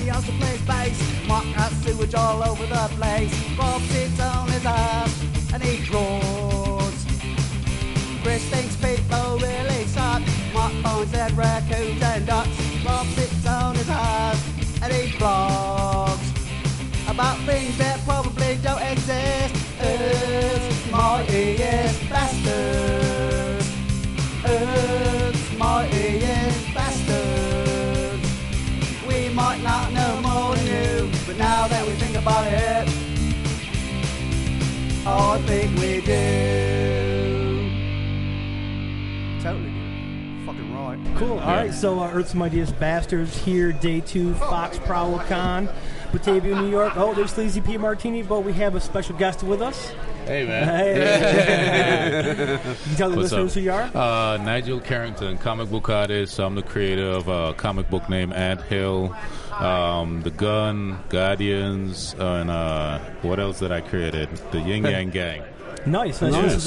he also plays bass. Mark has sewage all over the place. Bob sits on his ass and he draws. Chris thinks people really suck. Mark finds dead raccoons and ducks. Bob sits on his ass and he blogs about things that probably don't exist. Earth's mightiest bastards. Earth's mightiest bastards. We might not know more than you, but now that we think about it, I think we do. Totally do. Fucking right. Cool. All right, so Earth's Mightiest Bastards here, day 2, Fox Prowl Con, Batavia, New York. Oh, there's Sleazy P. Martini, but we have a special guest with us. Hey, man. Hey. You can tell the listeners who you are? Nigel Carrington, comic book artist. I'm the creator of a comic book named Ant Hill, The Gun, Guardians, and what else did I created? The Yin Yang Gang. Nice. So this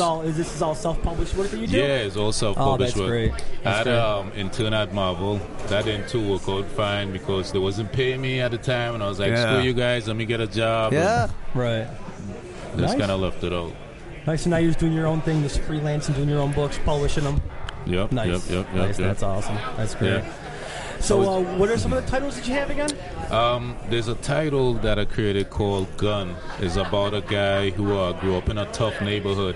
is all self-published work that you do? Yeah, it's all self-published work. Great. I had intern at Marvel. That didn't too work out fine because they wasn't paying me at the time, and I was like, screw you guys, let me get a job. Yeah. Right. Just kind of left it out. Nice. So now you're just doing your own thing, just freelancing, doing your own books, publishing them. Yep. Nice. Yep. That's awesome. That's great. Yeah. So what are some of the titles that you have again? There's a title that I created called Gun. It's about a guy who grew up in a tough neighborhood,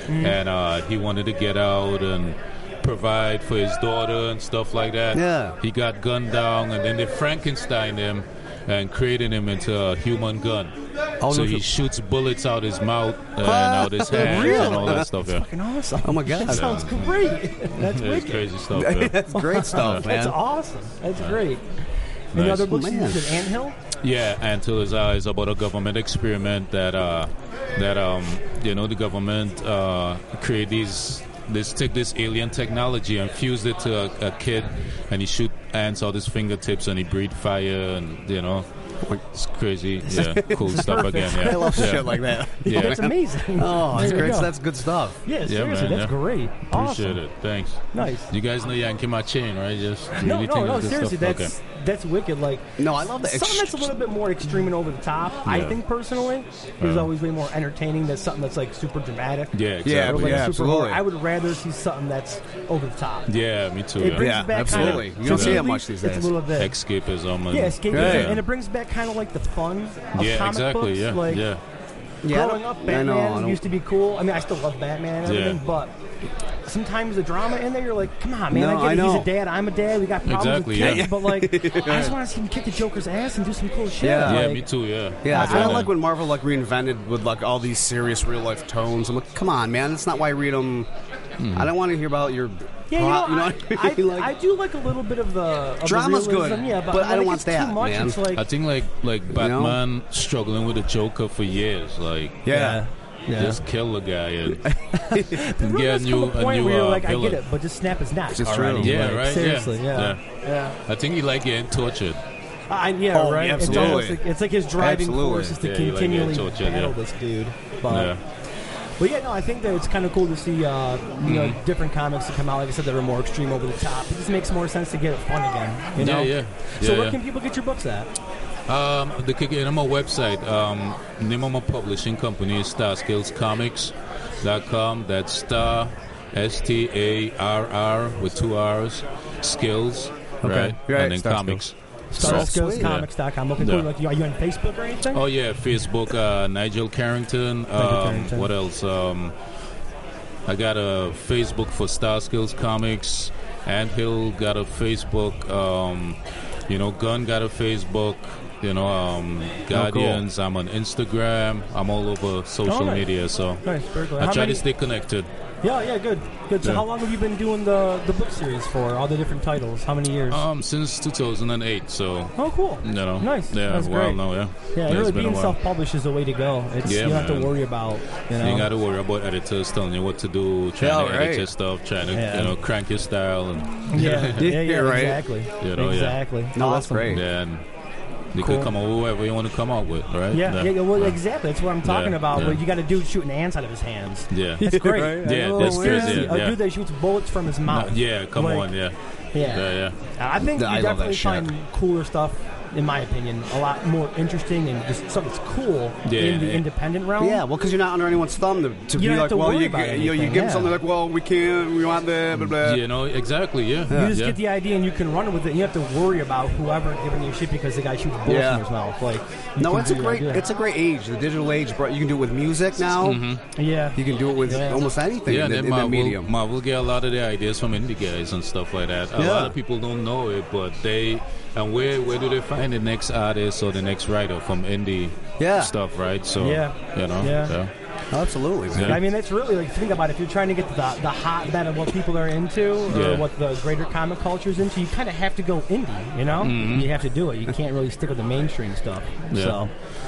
and he wanted to get out and provide for his daughter and stuff like that. Yeah. He got gunned down, and then they Frankenstein him and created him into a human gun. So he shoots bullets out his mouth and out his hands and all that stuff. That's fucking awesome. Oh my God. That sounds great. That's wicked. Crazy stuff. Yeah. That's great stuff, man. That's awesome. That's great. Any other books you did? Anthill? Yeah, Anthill is about a government experiment that the government create take this alien technology and fuse it to a kid, and he shoot ants out his fingertips and he breathe fire, and it's crazy. Yeah, cool stuff again. Yeah. I love shit like that. Yeah, that's amazing. Oh, that's great. That's good stuff. Yeah, seriously, man, that's great. Appreciate Awesome. it. Thanks. Nice. You guys know Yankee My Chain, right? Just No, good seriously, stuff? that's wicked. Like, No, I love that. something that's a little bit more extreme and over the top. I think personally, is always way more entertaining than something that's like super dramatic. Yeah, exactly. Yeah, Or like yeah, super absolutely. horror. I would rather see something that's over the top. Yeah, me too. It brings Yeah, it back absolutely. Kind of, You don't see it completely, much these It's days. a little bit. Escapism. And, Yeah, escapism, and it brings back kind of like the fun of yeah, comic exactly. books. Yeah, Like, yeah. growing up, Batman used to be cool. I mean, I still love Batman and everything, but sometimes the drama in there, you're like, come on, man, No, I get it. I He's know. a dad, I'm a dad, we got problems Exactly, with kids, yeah. but like, I just want to see him kick the Joker's ass and do some cool shit. Yeah. Yeah, like, me too. Yeah. Yeah, I Yeah. don't like when Marvel reinvented with all these serious real life tones. I'm like, come on, man, that's not why I read them. I don't want to hear about your Yeah, plot. you know, what I mean? I do like a little bit of the Drama's the realism, good, yeah, but when I don't it want gets that, too much, man. It's like, I think like Batman struggling with the Joker for years, like yeah. just kill the guy and there really get a does new come a point where you're like, I villain. get it, but just snap his neck. It's already. true. Yeah, Like, right. Seriously, yeah. yeah. I think he like getting tortured. Yeah, Oh, right. absolutely. It's almost like, it's like his driving Absolutely. force is to Yeah, you like continually getting tortured, battle yeah. this dude. But yeah, no, I think that it's kind of cool to see, different comics that come out. Like I said, that are more extreme, over the top. It just makes more sense to get it fun again. You know? Yeah. So where can people get your books at? They could get on my website. Name of my publishing company is StarSkillsComics.com. That's Star, STARR with 2 R's, Skills, right? And then Star comics. StarSkillsComics.com. Okay, cool. Yeah. Like, are you on Facebook or anything? Oh yeah, Facebook. Nigel Carrington. Carrington. What else? I got a Facebook for Star Skills Comics. Anthill got a Facebook. Gun got a Facebook. Guardians. cool. I'm on Instagram. I'm all over social media. So Nice, very cool. I How try many- to stay connected. Yeah, good. So Yeah. how long have you been doing the book series for? All the different titles? How many years? Since 2008. So. Oh, cool. Nice. Yeah, That's well, great. no, yeah. Yeah, it's really been a being while. self-published is the way to go. It's Yeah, you don't have to man. worry about, You got to worry about editors telling you what to do, trying to edit your stuff, trying to crank your style, and Yeah, right. exactly. Yeah. Exactly. No, that's Awesome. great. then you Cool. could come up with whoever you want to come up with, right? Yeah, well, exactly. That's what I'm talking about. yeah. What you got to do shooting ants out of his hands. Yeah. It's great. Yeah, that's Seriously, crazy. a dude that shoots bullets from his mouth. Yeah, come Like, on, yeah. Yeah. Yeah. I think I you love that definitely shit. find cooler stuff in my opinion, a lot more interesting and just something that's cool in the independent realm. Yeah, well, because you're not under anyone's thumb to be like, well, you give them something like, well, we can't, we want that, blah, blah. You know, exactly, yeah. You just get the idea and you can run with it. And you have to worry about whoever giving you shit because the guy shoots bullets in his mouth. Like, no, it's a great age. The digital age, bro. You can do it with music now. Yeah, you can do it with almost anything in that medium. Marvel get a lot of their ideas from indie guys and stuff like that. A lot of people don't know it, but where do they find the next artist or the next writer from indie stuff, right? So you know, absolutely, man. I mean, it's really, like, think about it. If you're trying to get to the hotbed of what people are into or what the greater comic culture is into, you kind of have to go indie, you know? You have to do it. You can't really stick with the mainstream stuff.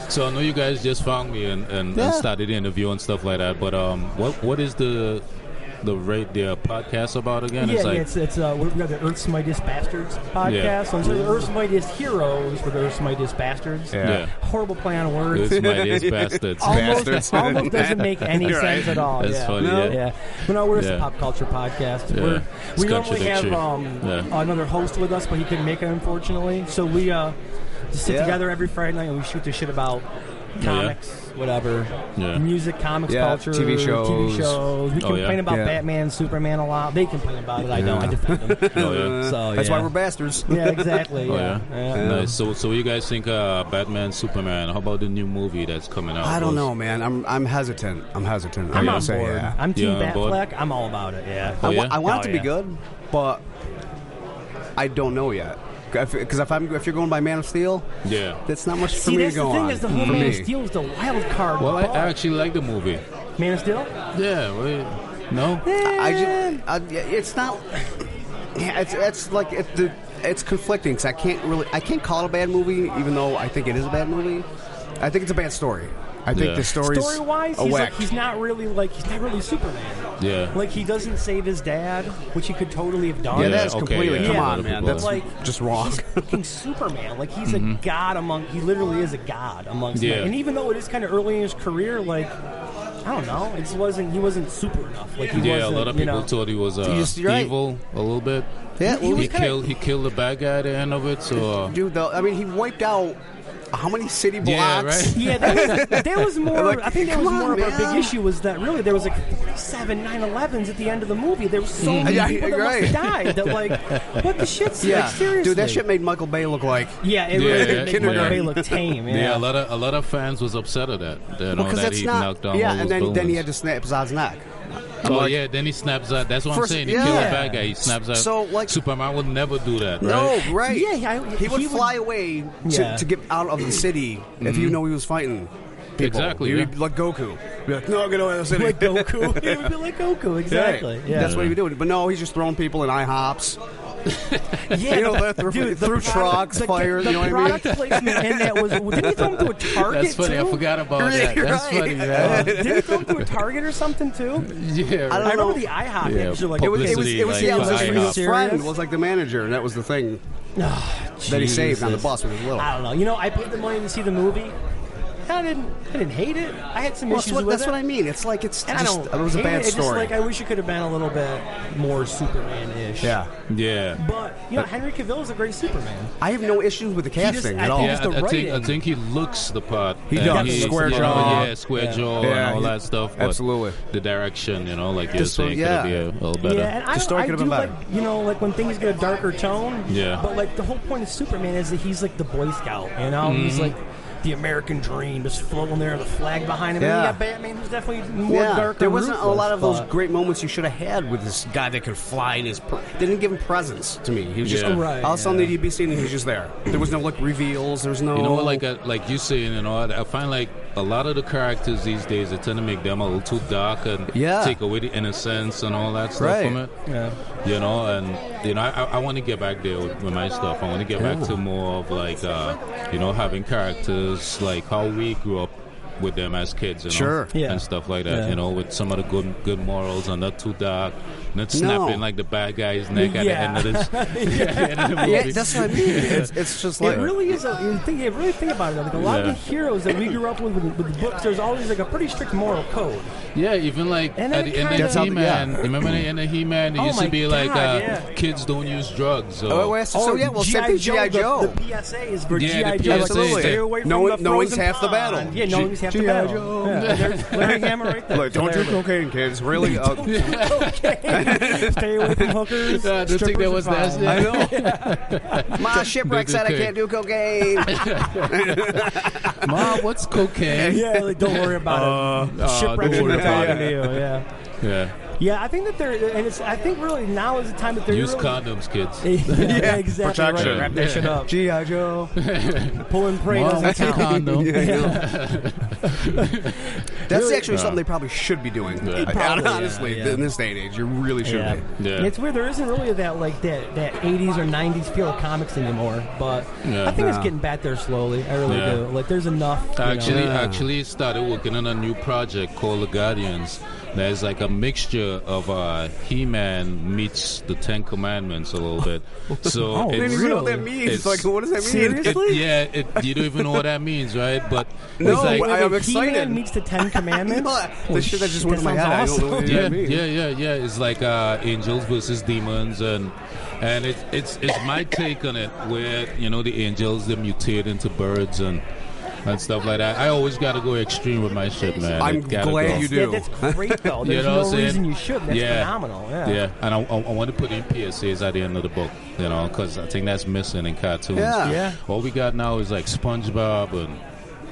So I know you guys just found me and started the interview and stuff like that, but what is the podcast about again? We have the Earth's Mightiest Bastards podcast. So instead of the Earth's Mightiest Heroes, we're the Earth's Mightiest Bastards. Horrible play on words. Earth's Mightiest Bastards. Almost doesn't make any sense at all. That's funny. But no, we're a pop culture podcast. We normally have another host with us, but he couldn't make it, unfortunately. So we just sit together every Friday night and we shoot the shit about comics, whatever, music, comics, culture, TV shows. We complain about Batman, Superman a lot. They complain about it. I don't. I defend them. So that's why we're bastards. Yeah, exactly. Nice. So what do you guys think? Batman, Superman. How about the new movie that's coming out? I don't know, man. I'm hesitant. I'm on board. I'm Team Batfleck. I'm all about it. I want it to be good, but I don't know yet. Because if you're going by Man of Steel, that's not much for me to go on. That's the thing is the whole Man of Steel is the wild card. Well, I actually like the movie. Man of Steel? Yeah. No. It's not. It's like it's conflicting. Cause I can't call it a bad movie, even though I think it is a bad movie. I think it's a bad story. I think the story-wise, he's not really Superman. Yeah. Like, he doesn't save his dad, which he could totally have done. Yeah, that's completely. Come on, man. That's just wrong. He's fucking Superman. Like, he's a god he literally is a god amongst men. And even though it is kind of early in his career, like, I don't know, he wasn't super enough. Like, he wasn't, a lot of people thought he was evil a little bit. Yeah, he killed the bad guy at the end of it. So, dude, though, I mean, he wiped out how many city blocks? Yeah, there was more. I think there was more of a big issue was that really there was like 47 9/11s at the end of the movie. There was so many people that must have died. That like, what the shit's like, seriously? Dude, that shit made Michael Bay look like. Yeah, it really did make Michael Bay look tame. Yeah, a lot of fans was upset at that. That he knocked down all those buildings. Then he had to snap Zod's neck. Then he snaps out. That's what I'm saying. He killed a bad guy. He snaps out. So, like, Superman would never do that, right? No, right. Yeah, he would fly away to get out of the city if you know he was fighting people. Exactly. He would be like Goku. Be like, no, get away from the city. Like Goku. He would be like Goku, exactly. Yeah. That's what he would do. But no, he's just throwing people in IHOPs. Through trucks, fire. You know what I mean? The product placement in that was. Didn't he throw him to a Target? That's funny. Too? I forgot about that. That's funny. Didn't he throw him to a Target or something too? Yeah, I remember the IHOP. It was his friend was like the manager, and that was the thing that he saved on the bus when he was little. I don't know. I paid the money to see the movie. I didn't hate it. I had some issues with it. That's what I mean. It's like it was a bad story. It's just like I wish it could have been a little bit more Superman-ish. Yeah. But Henry Cavill is a great Superman. I have no issues with the casting at all. I think he looks the part. He does. Square jaw. Square jaw and all that stuff. But absolutely. The direction, like you're saying, could be a little better. Yeah, and the story could have been better. Like when things get a darker tone. Yeah. But like the whole point of Superman is that he's like the Boy Scout. He's like the American dream, just floating there, the flag behind him. And you got Batman, who's definitely more dark. There wasn't a lot of those great moments you should have had with this guy that could fly. And they didn't give him presence to me. He was just all of a sudden you'd be seeing him, he was just there. There was no reveals. There was no. You know what? Like you saying, I find like a lot of the characters these days, they tend to make them a little too dark and take away the innocence and all that stuff from it. I want to get back there with my stuff. I want to get back to more of like having characters like how we grew up with them as kids, Sure. and stuff like that, with some of the good morals and not too dark, not snapping like the bad guy's neck at the end of this. Yeah, that's what I mean. It's just like it really is. You really think about it. Like a lot of the heroes that we grew up with the books, there's always like a pretty strict moral code. Yeah, even like at the end of He-Man. Remember the end of He-Man? It used to be like kids don't use drugs. same thing. G.I. Joe. The PSA is for G.I. Joe. Absolutely. Stay away from knowing's half the battle. Yeah, knowing's half the battle. Yeah, there's Larry Hammer right there. Look, don't do cocaine, kids. Really? Stay away from hookers. I don't think that was that. I know. Ma, shipwreck said I can't do cocaine. Mom, what's cocaine? Yeah, like, don't worry about it. Shipwreck's talking to you. Yeah. Yeah, I think that I think really now is the time that they're use condoms, kids. Yeah, exactly. Protection. Right. Wrap that shit up. G.I. Joe. Pulling prey doesn't count. Condom. That's actually something they probably should be doing. Honestly, in this day and age, you really should be. Yeah. It's weird. There isn't really that 80s or 90s feel of comics anymore, but I think it's getting back there slowly. I really do. Like, there's enough. Actually, started working on a new project called The Guardians. There's like a mixture of He-Man meets the Ten Commandments a little bit. So I don't even know what that means. Like, what does that mean? Seriously? You don't even know what that means, right? But no, it's like, I'm excited. He-Man meets the Ten Commandments. The shit that just went in my head. Awesome. I don't know what that means. Yeah. It's like angels versus demons, and it's my take on it, where the angels they mutate into birds and stuff like that. I always got to go extreme with my shit, man. I'm glad you do. Yeah, that's great, though. There's no reason you shouldn't. That's phenomenal. Yeah. And I want to put in PSAs at the end of the book, because I think that's missing in cartoons. Yeah. All we got now is like SpongeBob and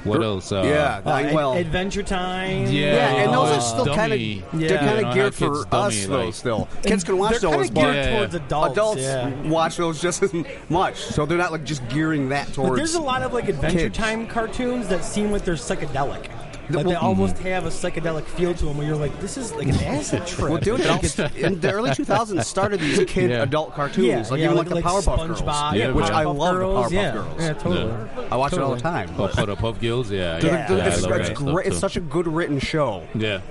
what else? Adventure Time. Yeah, and those are still kind of they're kind of geared for us though. Still, kids can watch those, but towards adults watch those just as much. So they're not like just gearing that towards. But there's a lot of like Adventure Time cartoons that seem like they're psychedelic. Like they almost have a psychedelic feel to them, where you're like, this is like an acid trip. Well, dude, in the early 2000s, started these kid adult cartoons, even like the Powerpuff Girls, which I love. The Powerpuff Girls, yeah, totally. I watch it all the time. Powerpuff Girls, It's great. It's such a good written show. Yeah.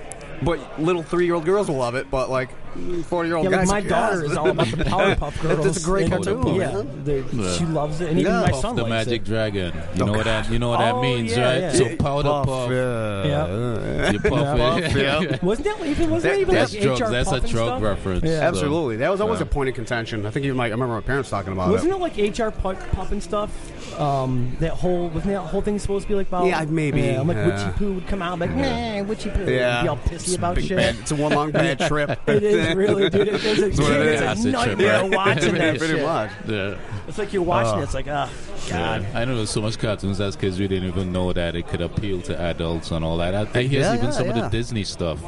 But little 3-year-old girls will love it, but like 40-year-old guys. Like my daughter is all about the Powerpuff Girls. It's a great cartoon. She loves it, and even my son the likes Magic it. Dragon. You know what that means, right? Yeah. So Powder Puff. You Puff. Wasn't that even that's like drugs? HR That's a drug reference. Yeah. Absolutely. That was always a point of contention. I think even I remember my parents talking about it. Wasn't it like HR Puff and stuff? Wasn't that whole thing supposed to be like about? Yeah, maybe. Yeah, like Witchy Poo would come out like, nah, Witchy Poo. Yeah. Be all pissy about shit. It's a one long bad trip. It is really, dude. It's a nightmare watching that pretty shit. Much. Yeah. It's like you're watching it. It's like, God. Yeah. I know there's so much cartoons as kids we didn't even know that it could appeal to adults and all that. I hear even some of the Disney stuff.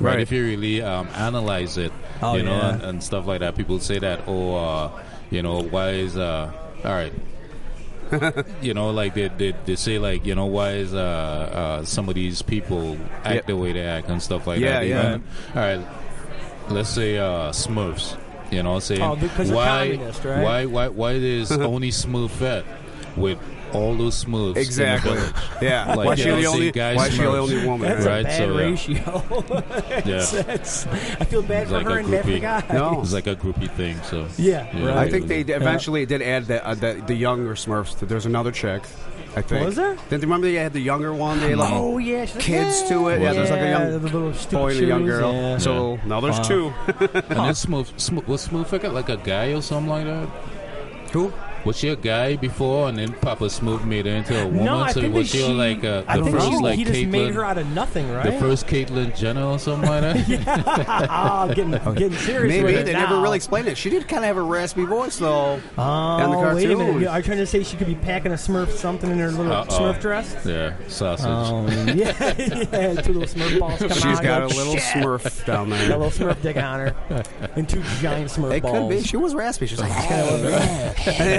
Right. If you really analyze it, and stuff like that, people say that, why is all right. Like they say, like, why is some of these people act the way they act and stuff like that. All right, let's say Smurfs. Saying because why is only Smurfette with all those Smurfs exactly? In the village? Yeah, like, why is she the only woman? That's right? a bad ratio. I feel bad for her and bad for the guy. No, it's like a groupie thing. So right. I think they eventually did add the younger Smurfs. There's another chick. I think. Was there? Didn't you remember they had the younger one? They had kids to it. Yeah, there's like a young boy and a young girl. Yeah. So now there's two. And then was Smurf like a guy or something like that? Who? Was she a guy before, and then Papa Smurf made her into a woman? No, I think was she like the first, like, he just Caitlyn, made her out of nothing, right? The first Caitlyn Jenner or something like that? Getting serious. Maybe with it they now. never really explained it. She did kind of have a raspy voice though. On the cartoon. Wait a minute! Are you trying to say she could be packing a Smurf something in her little Smurf dress? Yeah, sausage. Two little Smurf balls come out. She's got a little Smurf down there. A little Smurf dick on her, and two giant Smurf balls. It could be. She was raspy. She's like,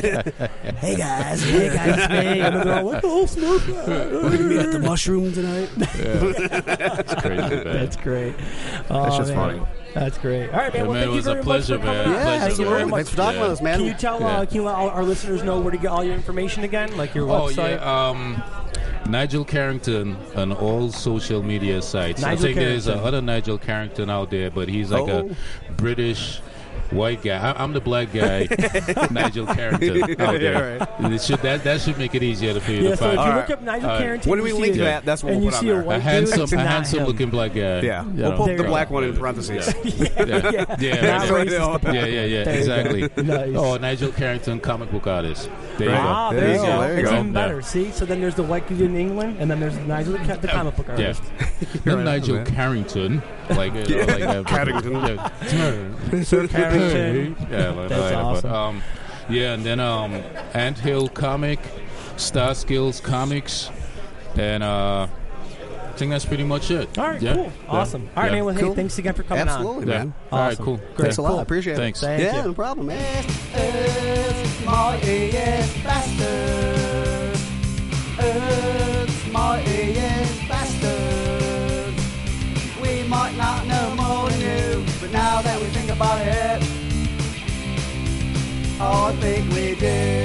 hey guys, it's me. And they're all like, oh, Smurf. We're going to meet at the mushroom tonight. That's crazy, man. That's great. That's just funny. That's great. All right, man. Well, thank you very much for coming. Yeah, thank you very much. Thanks for talking with us, man. Can you tell can you let our listeners know where to get all your information again, like your website? Nigel Carrington on all social media sites. Nigel I think Carrington. there's another Nigel Carrington out there, but he's like a British white guy. I'm the black guy, Nigel Carrington out there. Yeah, right. That should make it easier for you to So if find. you look up Nigel Carrington, when we link that, that's what and we'll you put see on a there. white A handsome, dude, it's not him. looking black guy. Yeah, You we'll know. put the black one in parentheses. Yeah. Not racist about Yeah, it. exactly. Nice. Oh, Nigel Carrington, comic book artist. There you go. Ah, there you go. There you It's go. even better. See, so then there's the white dude in England, and then there's Nigel, the comic book Yeah. artist. Then Nigel Carrington, like Carrington. Sir Carrington. Yeah, like That's that. awesome. But, and then Anthill Comic, Star Skills Comics, and I think that's pretty much it. All right, Yeah. cool, awesome. All right, man. Well, hey, Cool. thanks again for coming Absolutely, on. man. All right, Awesome. cool. Great. Thanks a lot. Cool. I appreciate it. Thanks. Thank Yeah, you. no problem, man. It's mightiest bastards. It's mightiest bastards. We might not know more than you, but now that we think about it, I think we do.